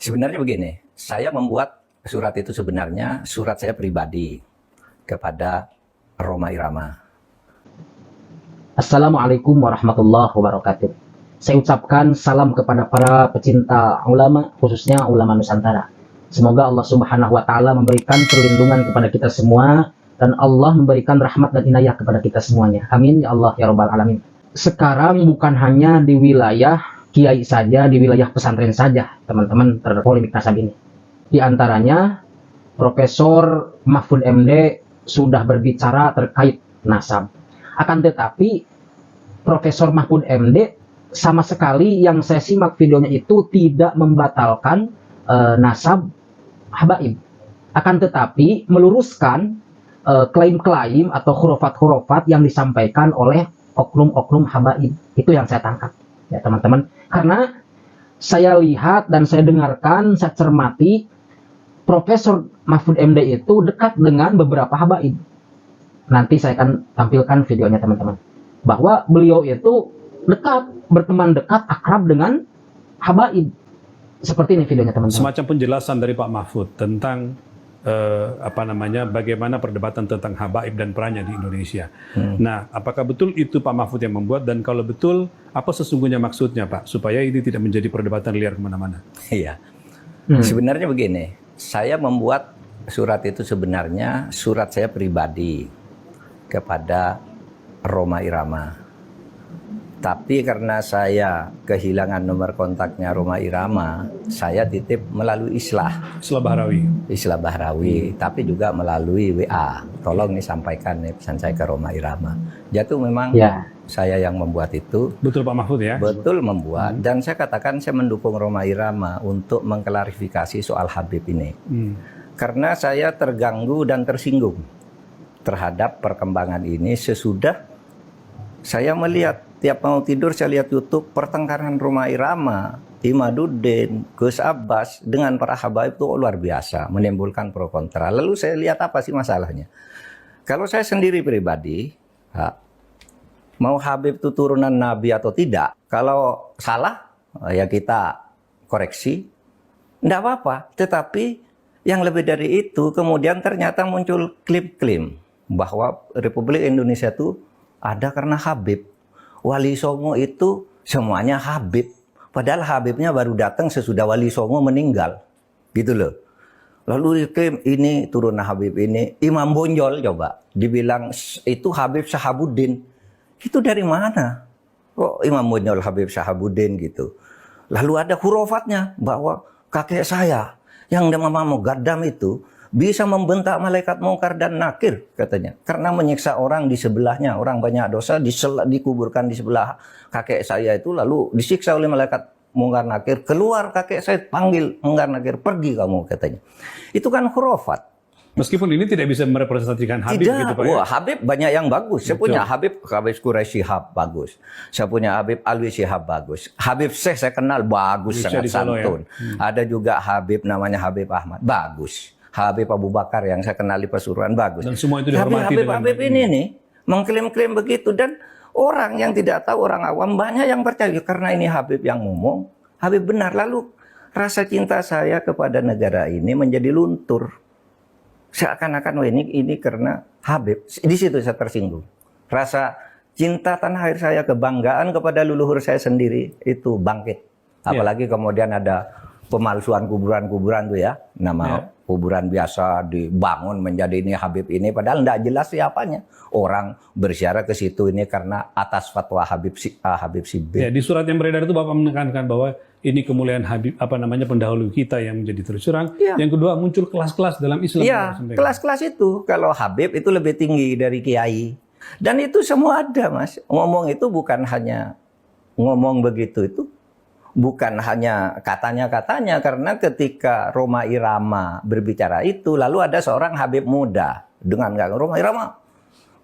Sebenarnya begini, saya membuat surat itu sebenarnya surat saya pribadi kepada Rhoma Irama. Assalamualaikum warahmatullahi wabarakatuh. Saya ucapkan salam kepada para pecinta ulama, khususnya ulama Nusantara. Semoga Allah Subhanahu wa Ta'ala memberikan perlindungan kepada kita semua, dan Allah memberikan rahmat dan inayah kepada kita semuanya. Amin ya Allah ya Rabbal Alamin. Sekarang bukan hanya di wilayah kiai saja, di wilayah pesantren saja, teman-teman, terhadap polemik nasab ini. Di antaranya, Profesor Mahfud MD sudah berbicara terkait nasab. Akan tetapi, Profesor Mahfud MD sama sekali yang saya simak videonya itu tidak membatalkan nasab habaib. Akan tetapi, meluruskan klaim-klaim atau khurafat-khurafat yang disampaikan oleh oknum-oknum habaib. Itu yang saya tangkap, ya teman-teman. Karena saya lihat dan saya dengarkan, saya cermati, Profesor Mahfud MD itu dekat dengan beberapa habaib. Nanti saya akan tampilkan videonya teman-teman. Bahwa beliau itu dekat, berteman dekat, akrab dengan habaib. Seperti ini videonya teman-teman. Semacam penjelasan dari Pak Mahfud tentang bagaimana perdebatan tentang habaib dan perannya di Indonesia. Nah, apakah betul itu Pak Mahfud yang membuat, dan kalau betul, apa sesungguhnya maksudnya Pak, supaya ini tidak menjadi perdebatan liar kemana-mana? Iya, sebenarnya begini, saya membuat surat itu sebenarnya surat saya pribadi kepada Rhoma Irama. Tapi karena saya kehilangan nomor kontaknya Rhoma Irama, saya titip melalui Islah Bahrawi, tapi juga melalui WA. Tolong disampaikan pesan saya ke Rhoma Irama. Jatuh memang saya yang membuat itu. Betul Pak Mahfud ya? Betul membuat. Dan saya katakan saya mendukung Rhoma Irama untuk mengklarifikasi soal Habib ini. Karena saya terganggu dan tersinggung terhadap perkembangan ini sesudah saya melihat tiap mau tidur saya lihat YouTube pertengkaran Rhoma Irama, Imaduddin, Gus Abbas dengan para habaib itu luar biasa, menimbulkan pro kontra. Lalu saya lihat apa sih masalahnya? Kalau saya sendiri pribadi, mau Habib itu turunan Nabi atau tidak, kalau salah ya kita koreksi, enggak apa-apa. Tetapi yang lebih dari itu, kemudian ternyata muncul klaim-klaim bahwa Republik Indonesia itu ada karena Habib. Wali Songo itu semuanya Habib. Padahal Habibnya baru datang sesudah Wali Songo meninggal. Gitu loh. Lalu diklaim ini turunan Habib ini. Imam Bonjol coba. Dibilang itu Habib Syahabuddin. Itu dari mana? Kok Imam Bonjol Habib Syahabuddin gitu. Lalu ada hurufatnya bahwa kakek saya yang nama Mugaddam itu bisa membentak malaikat mungkar dan nakir katanya. Karena menyiksa orang di sebelahnya, orang banyak dosa dikuburkan di sebelah kakek saya itu, lalu disiksa oleh malaikat mungkar nakir. Keluar kakek saya panggil mungkar nakir, pergi kamu katanya. Itu kan khurafat. Meskipun ini tidak bisa merepresentasikan Habib gitu Pak. Wah, Habib banyak yang bagus. Saya punya Habib Quraisy Shihab bagus. Saya punya Habib Alwi Shihab bagus. Habib Syekh saya kenal bagus, sangat santun. Ada juga Habib namanya Habib Ahmad, bagus. Habib Abu Bakar yang saya kenal di Pasuruan bagus. Dan semua itu dihormati. Habib ini nih mengklaim-klaim begitu, dan orang yang tidak tahu, orang awam banyak yang percaya karena ini Habib yang ngomong, Habib benar. Lalu rasa cinta saya kepada negara ini menjadi luntur. Seakan-akan ini karena Habib. Di situ saya tersinggung. Rasa cinta tanah air saya, kebanggaan kepada leluhur saya sendiri itu bangkit. Apalagi kemudian ada pemalsuan kuburan-kuburan tuh ya, nama kuburan biasa dibangun menjadi ini Habib ini, padahal tidak jelas siapanya. Orang berziarah ke situ ini karena atas fatwa Habib Sibir. Ya, di surat yang beredar itu Bapak menekankan bahwa ini kemuliaan Habib pendahulu kita yang menjadi terus terang. Yang kedua, muncul kelas-kelas dalam Islam. Iya, kelas-kelas itu. Kalau Habib itu lebih tinggi dari kiai. Dan itu semua ada, Mas. Ngomong itu bukan hanya ngomong begitu, itu bukan hanya katanya-katanya, karena ketika Rhoma Irama berbicara itu, lalu ada seorang Habib muda dengan Rhoma Irama,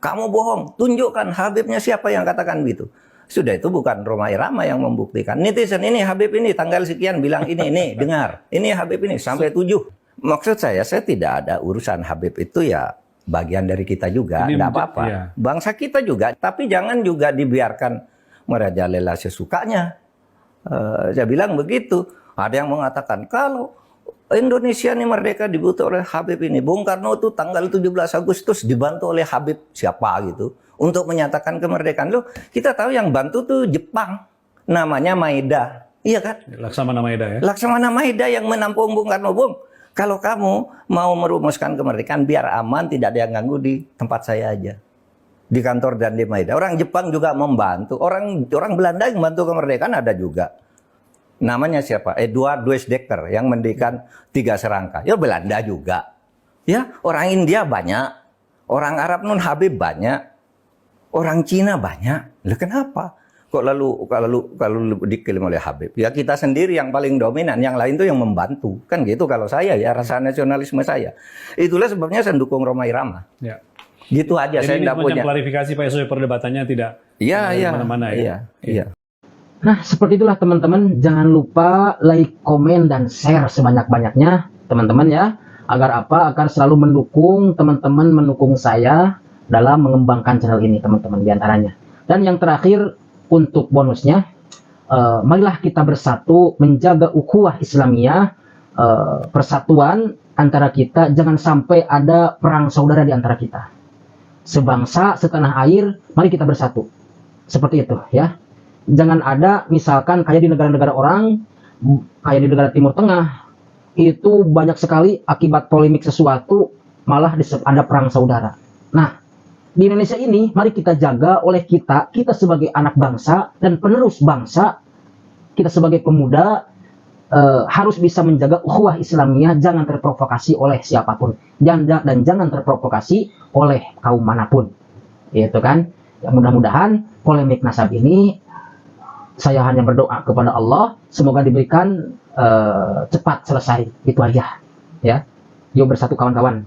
kamu bohong, tunjukkan Habibnya siapa yang katakan begitu. Sudah, itu bukan Rhoma Irama yang membuktikan. Netizen ini Habib ini tanggal sekian bilang ini dengar, ini Habib ini sampai 7. Maksud saya tidak ada urusan. Habib itu ya bagian dari kita juga, tidak apa-apa. Bangsa kita juga, tapi jangan juga dibiarkan merajalela sesukanya. Saya bilang begitu. Ada yang mengatakan kalau Indonesia ini merdeka dibutuh oleh Habib ini. Bung Karno itu tanggal 17 Agustus dibantu oleh Habib siapa gitu untuk menyatakan kemerdekaan. Loh, kita tahu yang bantu tuh Jepang, namanya Maeda. Iya kan? Laksamana Maeda ya. Laksamana Maeda yang menampung Bung Karno. Bung, kalau kamu mau merumuskan kemerdekaan biar aman, tidak ada yang ganggu di tempat saya aja. Di kantor dan di Maeda. Orang Jepang juga membantu. Orang Belanda yang membantu kemerdekaan ada juga. Namanya siapa? Eduard Weizsäcker yang mendirikan 3 serangka. Ya Belanda juga. Ya, orang India banyak. Orang Arab Nun Habib banyak. Orang Cina banyak. Lah kenapa? Kok kalau diklaim oleh Habib? Ya kita sendiri yang paling dominan, yang lain tuh yang membantu. Kan gitu kalau saya ya, rasa nasionalisme saya. Itulah sebabnya saya dukung Rhoma Irama. Ya. Gitu aja. Jadi saya ini enggak punya. klarifikasi Pak Yusuf, perdebatannya tidak mana-mana ya. Iya. Nah, seperti itulah teman-teman. Jangan lupa like, komen, dan share sebanyak-banyaknya teman-teman ya. Agar apa? Agar selalu mendukung teman-teman, mendukung saya dalam mengembangkan channel ini teman-teman diantaranya. Dan yang terakhir, untuk bonusnya, marilah kita bersatu menjaga ukhuwah Islamiyah, persatuan antara kita. Jangan sampai ada perang saudara di antara kita. Sebangsa, setanah air, mari kita bersatu. Seperti itu ya. Jangan ada misalkan kayak di negara-negara orang, kayak di negara Timur Tengah, itu banyak sekali akibat polemik sesuatu malah ada perang saudara. Nah, di Indonesia ini, mari kita jaga oleh kita sebagai anak bangsa dan penerus bangsa, kita sebagai pemuda harus bisa menjaga ukhuwah Islamiyah, jangan terprovokasi oleh siapapun, dan jangan terprovokasi oleh kaum manapun, gitu kan? Ya, mudah-mudahan polemik nasab ini, saya hanya berdoa kepada Allah, semoga diberikan cepat selesai, itu aja, ya. Yuk bersatu kawan-kawan.